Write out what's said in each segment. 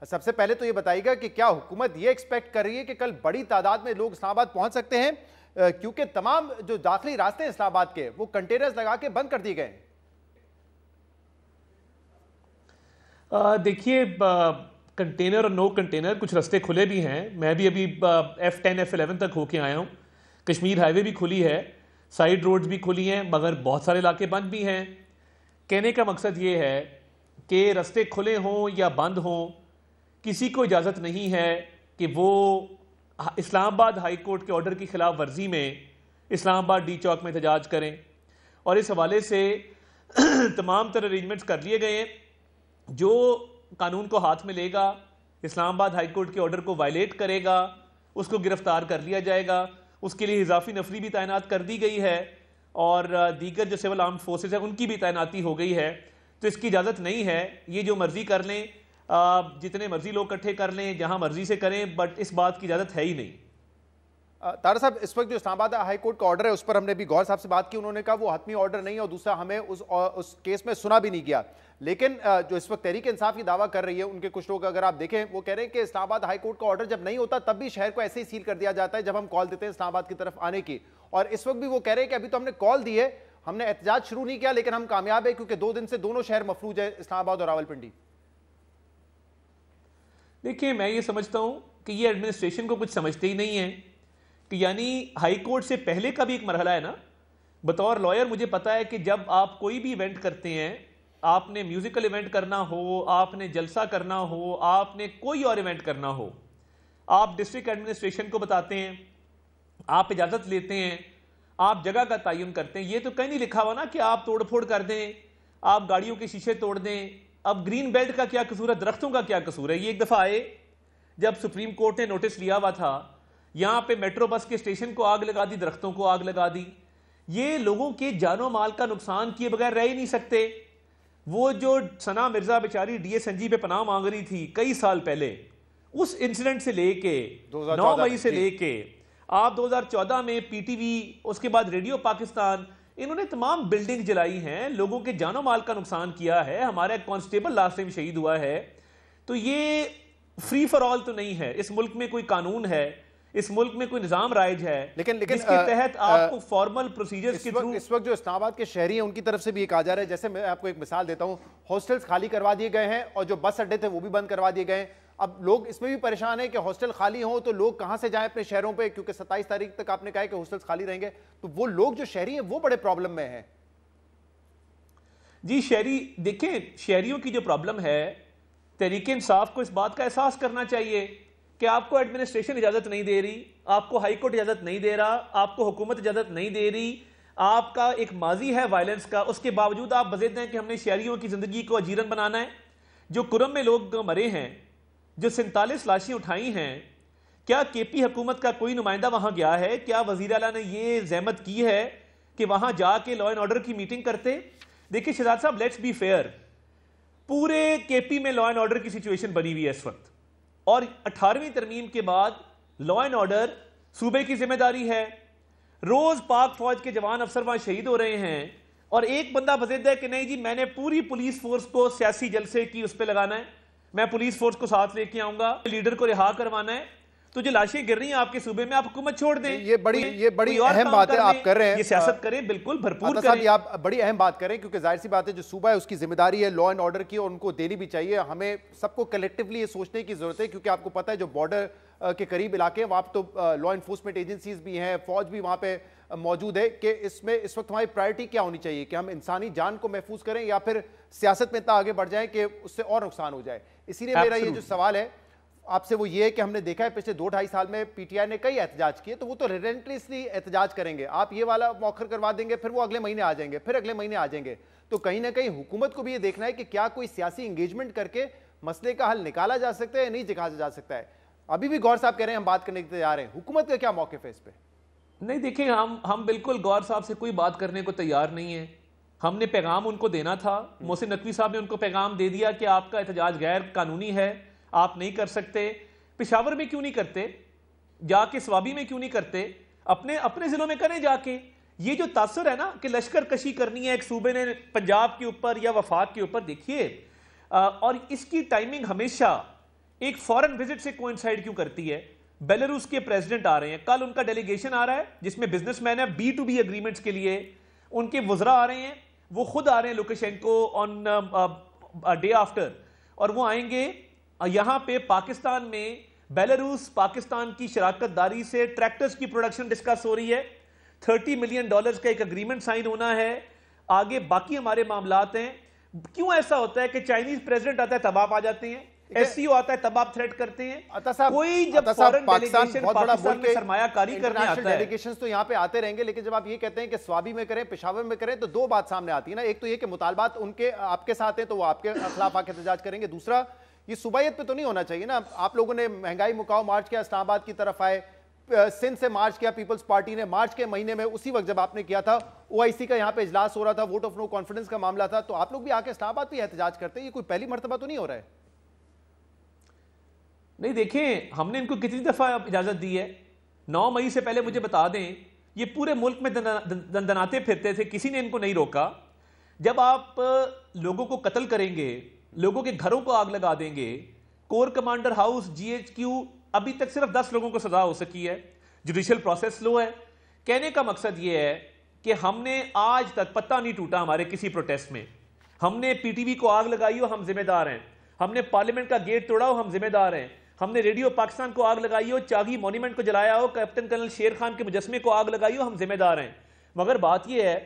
सबसे पहले तो ये बताइएगा कि क्या हुकूमत ये एक्सपेक्ट कर रही है कि कल बड़ी तादाद में लोग इस्लामाबाद पहुंच सकते हैं, क्योंकि तमाम जो दाखिली रास्ते हैं इस्लामाबाद के वो कंटेनर्स लगा के बंद कर दिए गए हैं। देखिए, कंटेनर और नो कंटेनर कुछ रास्ते खुले भी हैं। मैं भी अभी F10 F11 तक होके आया हूँ। कश्मीर हाईवे भी खुली है, साइड रोड्स भी खुली हैं, मगर बहुत सारे इलाके बंद भी हैं। कहने का मकसद ये है कि रास्ते खुले हों या बंद हों, किसी को इजाज़त नहीं है कि वो इस्लामाबाद हाई कोर्ट के ऑर्डर की खिलाफ वर्जी में इस्लामाबाद डी चौक में एहतजाज करें। और इस हवाले से तमाम तरह अरेंजमेंट्स कर लिए गए हैं। जो कानून को हाथ में लेगा, इस्लामाबाद हाई कोर्ट के ऑर्डर को वायलेट करेगा, उसको गिरफ्तार कर लिया जाएगा। उसके लिए इजाफी नफरी भी तैनात कर दी गई है और दीगर जो सिविल आर्म्ड फोर्सेज है उनकी भी तैनाती हो गई है। तो इसकी इजाज़त नहीं है, ये जो मर्जी कर लें, जितने मर्जी लोग इकट्ठे कर लें, जहां मर्जी से करें, बट इस बात की इजाज़त है ही नहीं। तारा साहब, इस वक्त जो इस्लामाबाद हाई कोर्ट का ऑर्डर है उस पर हमने भी गौर साहब से बात की, उन्होंने कहा वो हतमी ऑर्डर नहीं है और दूसरा हमें उस केस में सुना भी नहीं गया। लेकिन जो इस वक्त तहरीक इंसाफ की दावा कर रही है, उनके कुछ लोग अगर आप देखें वो कह रहे हैं कि इस्लामाबाद हाई कोर्ट का ऑर्डर जब नहीं होता तब भी शहर को ऐसे ही सील कर दिया जाता है जब हम कॉल देते हैं इस्लामाबाद की तरफ आने की। और इस वक्त भी वो कह रहे हैं कि अभी तो हमने कॉल दी है, हमने एहतजाज शुरू नहीं किया, लेकिन हम कामयाब है क्योंकि 2 दिन से दोनों शहर मफलूज है, इस्लामाबाद और रावलपिंडी। देखिए, मैं ये समझता हूं कि ये एडमिनिस्ट्रेशन को कुछ समझते ही नहीं है कि यानी हाई कोर्ट से पहले का भी एक मरहला है ना। बतौर लॉयर मुझे पता है कि जब आप कोई भी इवेंट करते हैं, आपने म्यूजिकल इवेंट करना हो, आपने जलसा करना हो, आपने कोई और इवेंट करना हो, आप डिस्ट्रिक्ट एडमिनिस्ट्रेशन को बताते हैं, आप इजाजत लेते हैं, आप जगह का तयन करते हैं। ये तो कहीं नहीं लिखा हुआ ना कि आप तोड़फोड़ कर दें, आप गाड़ियों के शीशे तोड़ दें। अब ग्रीन बेल्ट का क्या कसूर है, दरख्तों का क्या कसूर है? ये एक दफा आए जब सुप्रीम कोर्ट ने नोटिस लिया हुआ था, यहां पे मेट्रो बस के स्टेशन को आग लगा दी, दरख्तों को आग लगा दी। ये लोगों के जानो माल का नुकसान किए बगैर रह ही नहीं सकते। वो जो सना मिर्जा बेचारी DSNG पे पनाह मांग रही थी कई साल पहले, उस इंसिडेंट से लेके 9 मई से लेके आप 2014 में PTV, उसके बाद रेडियो पाकिस्तान, इन्होंने तमाम बिल्डिंग जलाई हैं, लोगों के जानो माल का नुकसान किया है। हमारा एक कांस्टेबल लास्ट टाइम शहीद हुआ है। तो ये फ्री फॉर ऑल तो नहीं है। इस मुल्क में कोई कानून है, इस मुल्क में कोई निजाम राइज है, लेकिन इसके तहत आपको फॉर्मल प्रोसीजर्स के थ्रू। इस वक्त जो इस्लामाबाद के शहरी हैं उनकी तरफ से भी ये कहा जा रहा है, जैसे मैं आपको एक मिसाल देता हूं, हॉस्टल्स खाली करवा दिए गए हैं और जो बस अड्डे थे वो भी बंद करवा दिए गए हैं। अब लोग इसमें भी परेशान है कि हॉस्टल खाली हो तो लोग कहां से जाएं अपने शहरों पे, क्योंकि 27 तारीख तक आपने कहा है कि हॉस्टल्स खाली रहेंगे। तो वो लोग जो शहरी हैं वो बड़े प्रॉब्लम में हैं। जी, शहरी देखें, शहरियों की जो प्रॉब्लम है, तहरीक इंसाफ को इस बात का एहसास करना चाहिए कि आपको एडमिनिस्ट्रेशन इजाजत नहीं दे रही, आपको हाई कोर्ट इजाजत नहीं दे रहा, आपको हुकूमत इजाजत नहीं दे रही, आपका एक माजी है वायलेंस का, उसके बावजूद आप बज़िद हैं कि हमने शहरियों की जिंदगी को अजीरन बनाना है। जो कुरम में लोग मरे हैं, जो 47 लाशें उठाई हैं, क्या KP हुकूमत का कोई नुमाइंदा वहां गया है? क्या वजीर आला ने ये जहमत की है कि वहां जाके लॉ एंड ऑर्डर की मीटिंग करते? देखिए शहजाद साहब, लेट्स बी फेयर, पूरे KP में लॉ एंड ऑर्डर की सिचुएशन बनी हुई है इस वक्त, और 18वीं तरमीम के बाद लॉ एंड ऑर्डर सूबे की जिम्मेदारी है। रोज पाक फौज के जवान अफसर वहां शहीद हो रहे हैं और एक बंदा बज़िद है कि नहीं जी, मैंने पूरी पुलिस फोर्स को सियासी जलसे की उस पर लगाना है, मैं पुलिस फोर्स को साथ लेके आऊंगा, लीडर को रिहा करवाना है। तो जो लाशें गिर रही हैं आपके सूबे में, आप हुकूमत छोड़ दें। ये बड़ी अहम बात है आप कर रहे हैं। ये सियासत करें, बिल्कुल भरपूर करें। आप बड़ी अहम बात करें, क्योंकि जाहिर सी बात है जो सूबा है उसकी जिम्मेदारी है लॉ एंड ऑर्डर की और उनको देनी भी चाहिए। हमें सबको कलेक्टिवली ये सोचने की जरूरत है, क्योंकि आपको पता है जो बॉर्डर के करीब इलाके हैं वहां तो लॉ एनफोर्समेंट एजेंसीज भी हैं, फौज भी वहां पे मौजूद है। कि इसमें इस वक्त हमारी प्रायोरिटी क्या होनी चाहिए कि हम इंसानी जान को महफूज करें या फिर सियासत में इतना आगे बढ़ जाए कि उससे और नुकसान हो जाए? इसीलिए मेरा ये जो सवाल है आपसे वो ये है कि हमने देखा है पिछले 2-2.5 साल में PTI ने कई एहतजाज किए, तो वो तो रिलेंटलेसली एहतजाज करेंगे। आप ये वाला मौखर करवा देंगे, फिर वो अगले महीने आ जाएंगे, फिर अगले महीने आ जाएंगे। तो कहीं ना कहीं हुकूमत को भी ये देखना है कि क्या कोई सियासी इंगेजमेंट करके मसले का हल निकाला जा सकता है या नहीं निकाला जा सकता है। अभी भी गौर साहब कह रहे हैं हम बात करने के तैयार हैं, हुकूमत का क्या मौक़िफ़ है इस पर? नहीं, देखिए, हम बिल्कुल गौर साहब से कोई बात करने को तैयार नहीं है। हमने पैगाम उनको देना था, मोहसिन नकवी साहब ने उनको पैगाम दे दिया कि आपका एहतजाज गैर कानूनी है, आप नहीं कर सकते। पेशावर में क्यों नहीं करते, जाके स्वाबी में क्यों नहीं करते, अपने अपने जिलों में करें जाके। ये जो तासर है ना कि लश्कर कशी करनी है एक सूबे ने पंजाब के ऊपर या वफाक के ऊपर, देखिए, और इसकी टाइमिंग हमेशा एक फॉरेन विजिट से कोइंसाइड क्यों करती है? बेलारूस के प्रेसिडेंट आ रहे हैं, कल उनका डेलीगेशन आ रहा है जिसमें बिजनेसमैन है, B2B एग्रीमेंट्स के लिए उनके वुज़रा आ रहे हैं, वो खुद आ रहे हैं लुकाशेंको ऑन डे आफ्टर, और वो आएंगे यहां पे पाकिस्तान में। बेलारूस पाकिस्तान की शराकतदारी से ट्रैक्टर्स की प्रोडक्शन डिस्कस हो रही है, $30 मिलियन का एक अग्रीमेंट साइन होना है, आगे बाकी हमारे मामलात हैं। क्यों ऐसा होता है कि चाइनीज प्रेसिडेंट आता है तब आप आ जाते हैं, SCO आता है तब आप थ्रेट करते हैं? कोई जब फॉरेन डेलीगेशन पाकिस्तान में सरमायाकारी करने आता है, डेलीगेशंस तो यहां पे आते रहेंगे, लेकिन जब आप ये कहते हैं कि स्वाबी में करें, पेशावर में करें, तो दो बात सामने आती है ना। एक तो ये कि मुतालबात उनके आपके साथ हैं तो वो आपके खिलाफ आके एहतजाज करेंगे, दूसरा ये सुबायत पे तो नहीं होना चाहिए ना। आप लोगों ने महंगाई मुकाओ मार्च किया, इस्लामाबाद की तरफ आए, सिंध से मार्च किया पीपल्स पार्टी ने, मार्च के महीने में उसी वक्त जब आपने किया था OIC का यहाँ पे इजलास हो रहा था, वोट ऑफ नो कॉन्फिडेंस का मामला था, तो आप लोग भी आके इस्लामाबाद पे एहतजाज करते हैं। ये कोई पहली मर्तबा तो नहीं हो रहा है? नहीं, देखें हमने इनको कितनी दफा इजाजत दी है। 9 मई से पहले मुझे बता दें, ये पूरे मुल्क में दंदनाते फिरते थे, किसी ने इनको नहीं रोका। जब आप लोगों को कत्ल करेंगे, लोगों के घरों को आग लगा देंगे, कोर कमांडर हाउस GHQ, अभी तक सिर्फ 10 लोगों को सजा हो सकी है, जुडिशियल प्रोसेस स्लो है। कहने का मकसद यह है कि हमने आज तक पत्ता नहीं टूटा हमारे किसी प्रोटेस्ट में। हमने PTV को आग लगाई हो, हम जिम्मेदार हैं। हमने पार्लियामेंट का गेट तोड़ा हो, हम जिम्मेदार हैं। हमने रेडियो पाकिस्तान को आग लगाई हो, चागी मॉन्यूमेंट को जलाया हो, कैप्टन कर्नल शेर खान के मुजस्मे को आग लगाई हो, हम जिम्मेदार हैं। मगर बात यह है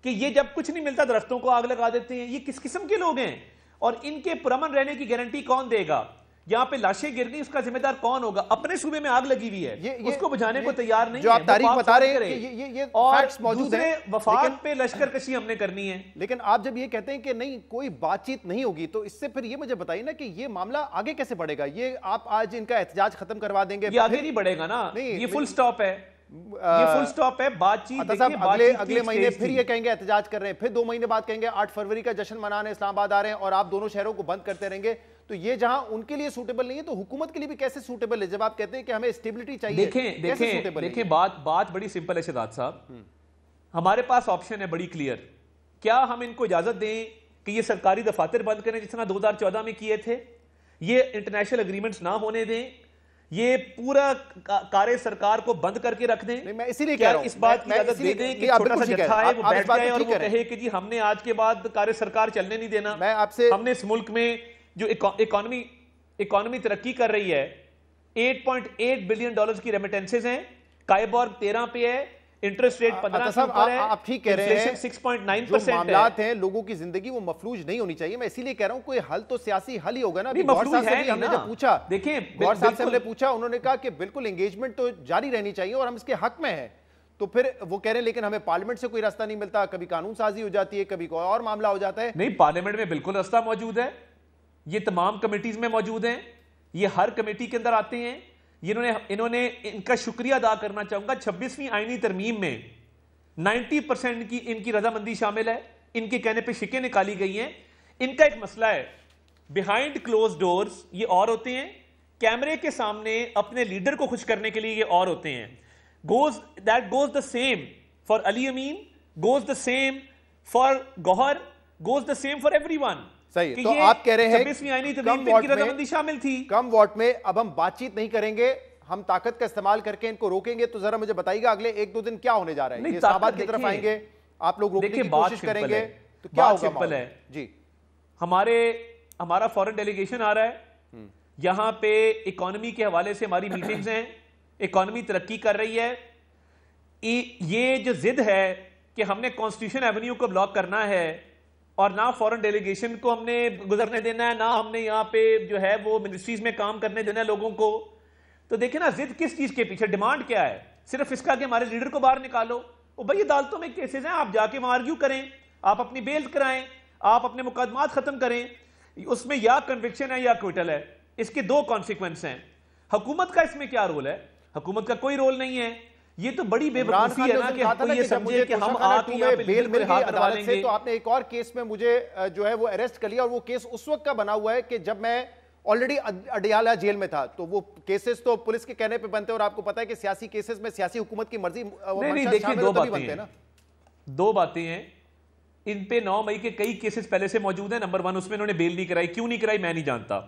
कि ये जब कुछ नहीं मिलता दरख्तों को आग लगा देते हैं। ये किस किस्म के लोग हैं? और इनके पुरअमन रहने की गारंटी कौन देगा? यहां पे लाशें गिर गई, उसका जिम्मेदार कौन होगा? अपने सूबे में आग लगी हुई है, उसको बुझाने को तैयार नहीं जो आप तारीख बता रहे हैं, ये फैक्ट्स मौजूद है। वफाक पे लश्कर कशी हमने करनी है। लेकिन आप जब ये कहते हैं कि नहीं कोई बातचीत नहीं होगी, तो इससे फिर ये मुझे बताइए ना कि ये मामला आगे कैसे बढ़ेगा? ये आप आज इनका एहतजाज खत्म करवा देंगे, ये आगे नहीं बढ़ेगा ना। ये फुल स्टॉप है, ये फुल स्टॉप है। बातचीत अगले महीने फिर ये कहेंगे एहतजाज कर रहे हैं, फिर 2 महीने बाद कहेंगे 8 फरवरी का जश्न मनाने इस्लामाबाद आ रहे हैं, और आप दोनों शहरों को बंद करते रहेंगे। तो ये जहां उनके लिए सूटेबल नहीं है, तो हुकूमत के लिए भी कैसे सूटेबल है? जब आप कहते हैं कि हमें स्टेबिलिटी चाहिए। देखें बात बड़ी सिंपल है शहजाद साहब। हमारे पास ऑप्शन है बड़ी क्लियर। क्या हम इनको इजाजत दें कि ये सरकारी दफातर बंद करें जिस तरह 2014 में किए थे? ये इंटरनेशनल एग्रीमेंट्स ना होने दें? ये पूरा कार्य सरकार को बंद करके रख दें? मैं इसीलिए कह रहा हूं, इस बात की इजाजत दे दें कि छोटा सा जत्था है वो बैठ जाए और वो कहे कि जी हमने आज के बाद कार्य सरकार चलने नहीं देना। मैं आपसे, हमने इस मुल्क में जो इकोनॉमी तरक्की कर रही है, $8.8 बिलियन की रेमिटेंसेज हैं, काइबॉर 13 पे है, इंटरेस्ट रेट 15 के ऊपर है, आप ठीक कह रहे हैं, 6.9% है। मामलात हैं, लोगों की जिंदगी वो मफलूज नहीं होनी चाहिए। मैं इसीलिए कह रहा हूं कोई हल तो सियासी हल ही होगा ना। गौर साहब से हमने जब पूछा, देखिए गौर साहब से हमने पूछा, उन्होंने कहा कि बिल्कुल एंगेजमेंट तो जारी रहनी चाहिए और हम इसके हक में हैं। तो फिर वो कह रहे हैं लेकिन हमें पार्लियामेंट से कोई रास्ता नहीं मिलता, कभी कानून साजी हो जाती है, कभी कोई और मामला हो जाता है। नहीं, पार्लियामेंट में बिल्कुल रास्ता मौजूद है। ये तमाम कमेटीज में मौजूद हैं, ये हर कमेटी के अंदर आते हैं। इन्होंने इनका शुक्रिया अदा करना चाहूंगा, 26वीं आईनी तरमीम में 90% की इनकी रजामंदी शामिल है। इनके कहने पे शिकें निकाली गई हैं। इनका एक मसला है, बिहाइंड क्लोज डोर्स ये और होते हैं, कैमरे के सामने अपने लीडर को खुश करने के लिए ये और होते हैं। That goes the same for Ali Amin, goes the same for Gauhar, goes the same for everyone. सही, तो आप कह रहे हैं 26वीं आईनी तरमीम में इनकी रजामंदी शामिल थी। कम वोट में अब हम बातचीत नहीं करेंगे, हम ताकत का इस्तेमाल करके इनको रोकेंगे। तो जरा मुझे बताइएगा अगले 1-2 दिन क्या होने जा रहा है? इस्लामाबाद की तरफ आएंगे, आप लोग रोकने की कोशिश करेंगे, तो क्या होगा? सिंपल है जी, हमारा फॉरेन डेलीगेशन आ रहा है, यहां पे इकोनॉमी के हवाले से हमारी मीटिंग्स हैं, इकोनॉमी तरक्की कर रही है। ये जो जिद है कि हमने कॉन्स्टिट्यूशन एवेन्यू को ब्लॉक करना है और ना फॉरेन डेलीगेशन को हमने गुजरने देना है, ना हमने यहाँ पे जो है वो मिनिस्ट्रीज में काम करने देना है लोगों को। तो देखिए ना, जिद किस चीज के पीछे, डिमांड क्या है? सिर्फ इसका कि हमारे लीडर को बाहर निकालो। ओ भाई, अदालतों में केसेस हैं, आप जाके वहां आर्ग्यू करें, आप अपनी बेल कराएं, आप अपने मुकदमात खत्म करें। उसमें या कन्विक्शन है या क्विटल है। इसके 2 कॉन्सिक्वेंस हैं। हुकूमत का इसमें क्या रोल है? हुकूमत का कोई रोल नहीं है। ये तो बड़ी बेवकूफी है ना कि ये समझे कि हम आके यहाँ पे बेल मिल गई अदालत से। तो आपने एक और केस में मुझे जो है वो अरेस्ट कर लिया, और वो केस उस वक्त का बना हुआ है कि जब मैं ऑलरेडी अडियाला जेल में था। तो वो केसेस तो पुलिस के कहने पे बनते हैं, और आपको पता है कि सियासी केसेस में सियासी हुकूमत की मर्जी नहीं, देखिए 2 बातें हैं। इन पे 9 मई के कई केसेस पहले से मौजूद हैं। नंबर 1, उसमें इन्होंने बेल नहीं कराई। क्यों नहीं कराई मैं नहीं जानता।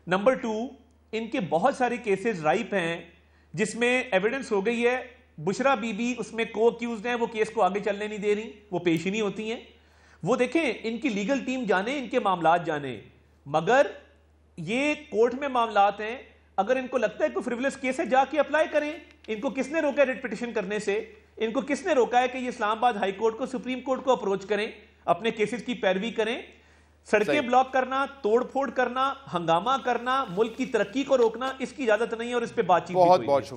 नंबर 2, इनके बहुत सारे केसेस राइप हैं जिसमें एविडेंस हो गई है, बुशरा बीबी उसमें को अक्यूज्ड हैं, वो केस को आगे चलने नहीं दे रही, वो पेश ही नहीं होती हैं। वो देखें, इनकी लीगल टीम जाने, इनके मामलात जाने, मगर ये कोर्ट में मामलात हैं। अगर इनको लगता है कोई फ्रिवलेस केस है, जाके अप्लाई करें। इनको किसने रोका है रिट पिटिशन करने से? इनको किसने रोका है कि ये इस्लामाबाद हाई कोर्ट को, सुप्रीम कोर्ट को अप्रोच करें, अपने केसेस की पैरवी करें? सड़कें ब्लॉक करना, तोड़फोड़ करना, हंगामा करना, मुल्क की तरक्की को रोकना, इसकी इजाजत नहीं है और इस पर बातचीत भी बहुत बहुत